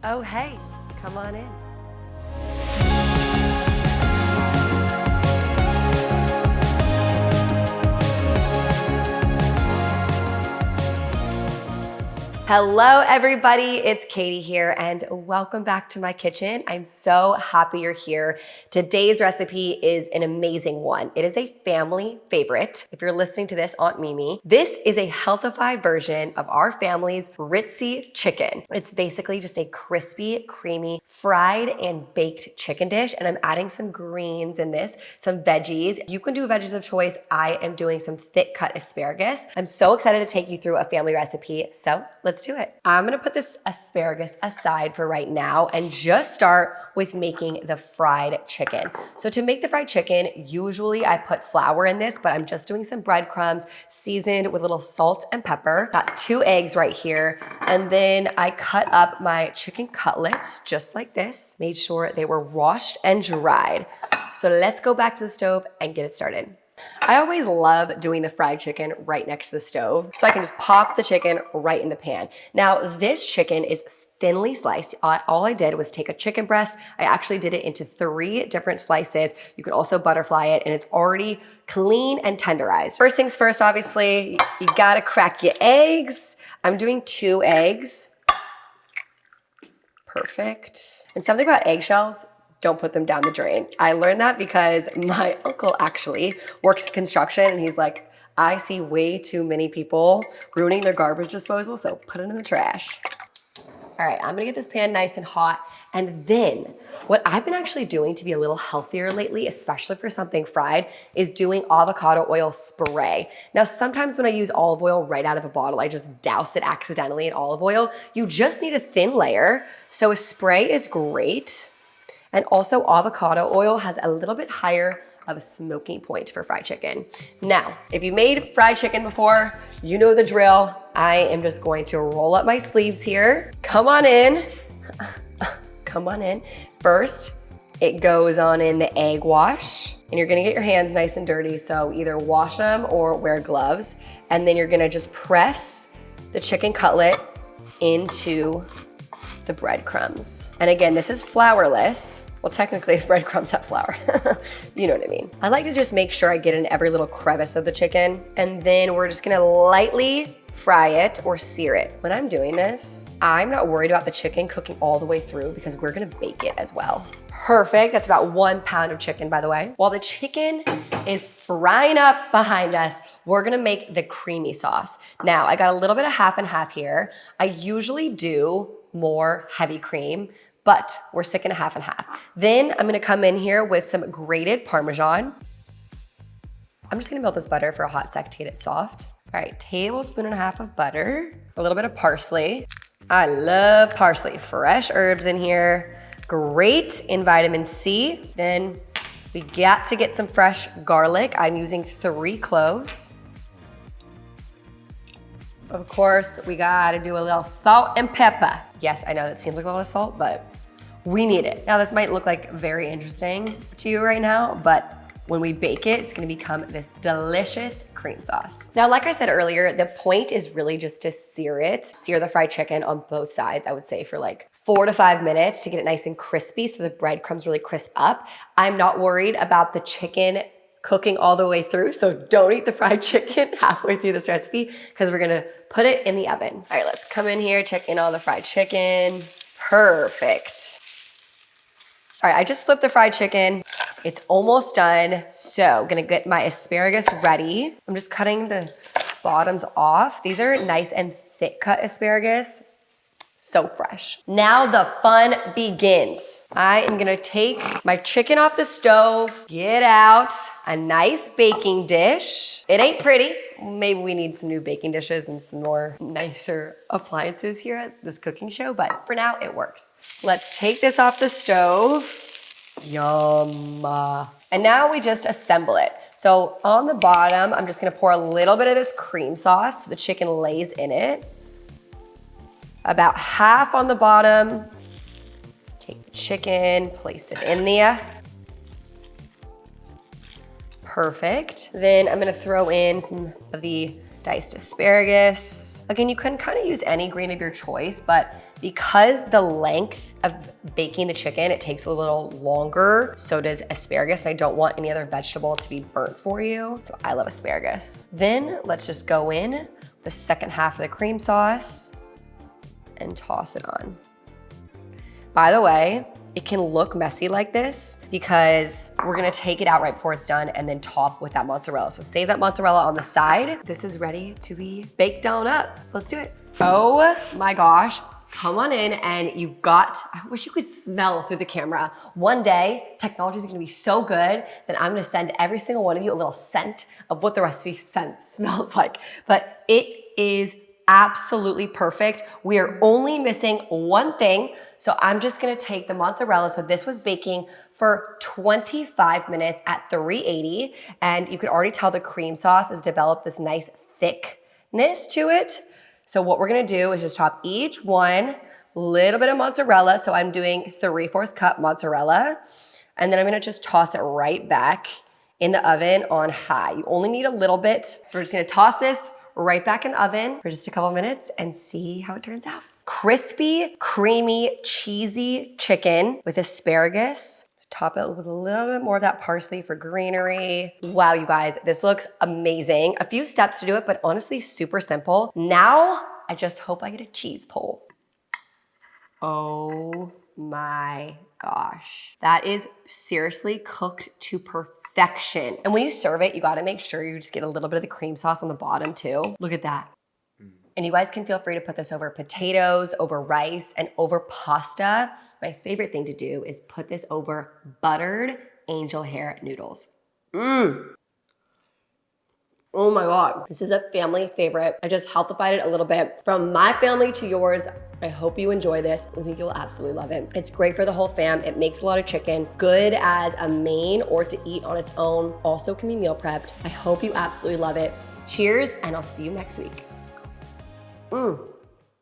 Oh, hey, come on in. Hello, everybody. It's Katie here, and welcome back to my kitchen. I'm so happy you're here. Today's recipe is an amazing one. It is a family favorite. If you're listening to this, Aunt Mimi, this is a healthified version of our family's ritzy chicken. It's basically just a crispy, creamy, fried and baked chicken dish, and I'm adding some greens in this, some veggies. You can do veggies of choice. I am doing some thick cut asparagus. I'm so excited to take you through a family recipe, so let's do it. I'm gonna put this asparagus aside for right now and just start with making the fried chicken. So to make the fried chicken, usually I put flour in this, but I'm just doing some breadcrumbs seasoned with a little salt and pepper. Got 2 eggs right here. And then I cut up my chicken cutlets just like this, made sure they were washed and dried. So let's go back to the stove and get it started. I always love doing the fried chicken right next to the stove so I can just pop the chicken right in the pan. Now, this chicken is thinly sliced. All I did was take a chicken breast. I actually did it into 3 different slices. You can also butterfly it, and it's already clean and tenderized. First things first, obviously, you gotta crack your eggs. I'm doing 2 eggs. Perfect. And something about eggshells, don't put them down the drain. I learned that because my uncle actually works in construction, and he's like, I see way too many people ruining their garbage disposal, so put it in the trash. All right, I'm gonna get this pan nice and hot. And then what I've been actually doing to be a little healthier lately, especially for something fried, is doing avocado oil spray. Now, sometimes when I use olive oil right out of a bottle, I just douse it accidentally in olive oil. You just need a thin layer, so a spray is great. And also avocado oil has a little bit higher of a smoking point for fried chicken. Now, if you made fried chicken before, you know the drill. I am just going to roll up my sleeves here. Come on in. Come on in. First, it goes on in the egg wash, and you're gonna get your hands nice and dirty, so either wash them or wear gloves. And then you're gonna just press the chicken cutlet into the breadcrumbs. And again, this is flourless. Well, technically the breadcrumbs have flour. You know what I mean. I like to just make sure I get in every little crevice of the chicken, and then we're just gonna lightly fry it or sear it. When I'm doing this, I'm not worried about the chicken cooking all the way through because we're gonna bake it as well. Perfect, that's about 1 pound of chicken, by the way. While the chicken is frying up behind us, we're gonna make the creamy sauce. Now, I got a little bit of half and half here. I usually do more heavy cream, but we're sticking to half and half. Then I'm gonna come in here with some grated Parmesan. I'm just gonna melt this butter for a hot sec to get it soft. All right, 1.5 tablespoons of butter, a little bit of parsley. I love parsley, fresh herbs in here. Great in vitamin C. Then we got to get some fresh garlic. I'm using 3 cloves. Of course, we gotta do a little salt and pepper. Yes, I know that seems like a lot of salt, but we need it. Now, this might look like very interesting to you right now, but when we bake it, it's gonna become this delicious cream sauce. Now, like I said earlier, the point is really just to sear it. Sear the fried chicken on both sides, I would say for like 4 to 5 minutes to get it nice and crispy so the breadcrumbs really crisp up. I'm not worried about the chicken cooking all the way through, so don't eat the fried chicken halfway through this recipe because we're gonna put it in the oven. All right, let's come in here, check in on the fried chicken. Perfect. All right, I just flipped the fried chicken. It's almost done, so I'm gonna get my asparagus ready. I'm just cutting the bottoms off. These are nice and thick cut asparagus. So fresh. Now the fun begins. I am gonna take my chicken off the stove, get out a nice baking dish. It ain't pretty. Maybe we need some new baking dishes and some more nicer appliances here at this cooking show, but for now it works. Let's take this off the stove. Yum. And now we just assemble it. So on the bottom, I'm just gonna pour a little bit of this cream sauce so the chicken lays in it. About half on the bottom. Take the chicken, place it in there. Perfect. Then I'm gonna throw in some of the diced asparagus. Again, you can kind of use any green of your choice, but Because the length of baking the chicken, it takes a little longer, so does asparagus, and I don't want any other vegetable to be burnt for you, so I love asparagus. Then let's just go in the second half of the cream sauce and toss it on. By the way, it can look messy like this because we're gonna take it out right before it's done and then top with that mozzarella. So save that mozzarella on the side. This is ready to be baked on up. So let's do it. Oh my gosh, come on in and I wish you could smell through the camera. One day, technology is gonna be so good that I'm gonna send every single one of you a little scent of what the recipe scent smells like. But it is absolutely perfect. We are only missing one thing. So I'm just gonna take the mozzarella. So this was baking for 25 minutes at 380. And you could already tell the cream sauce has developed this nice thickness to it. So what we're gonna do is just top each one, little bit of mozzarella. So I'm doing 3/4 cup mozzarella. And then I'm gonna just toss it right back in the oven on high. You only need a little bit. So we're just gonna toss this right back in the oven for just a couple minutes and see how it turns out. Crispy, creamy, cheesy chicken with asparagus. Top it with a little bit more of that parsley for greenery. Wow, you guys, this looks amazing. A few steps to do it, but honestly, super simple. Now, I just hope I get a cheese pull. Oh my gosh. That is seriously cooked to perfection. And when you serve it, you gotta make sure you just get a little bit of the cream sauce on the bottom too. Look at that. And you guys can feel free to put this over potatoes, over rice, and over pasta. My favorite thing to do is put this over buttered angel hair noodles. Oh my God, this is a family favorite. I just healthified it a little bit. From my family to yours, I hope you enjoy this. I think you'll absolutely love it. It's great for the whole fam. It makes a lot of chicken. Good as a main or to eat on its own. Also can be meal prepped. I hope you absolutely love it. Cheers, and I'll see you next week.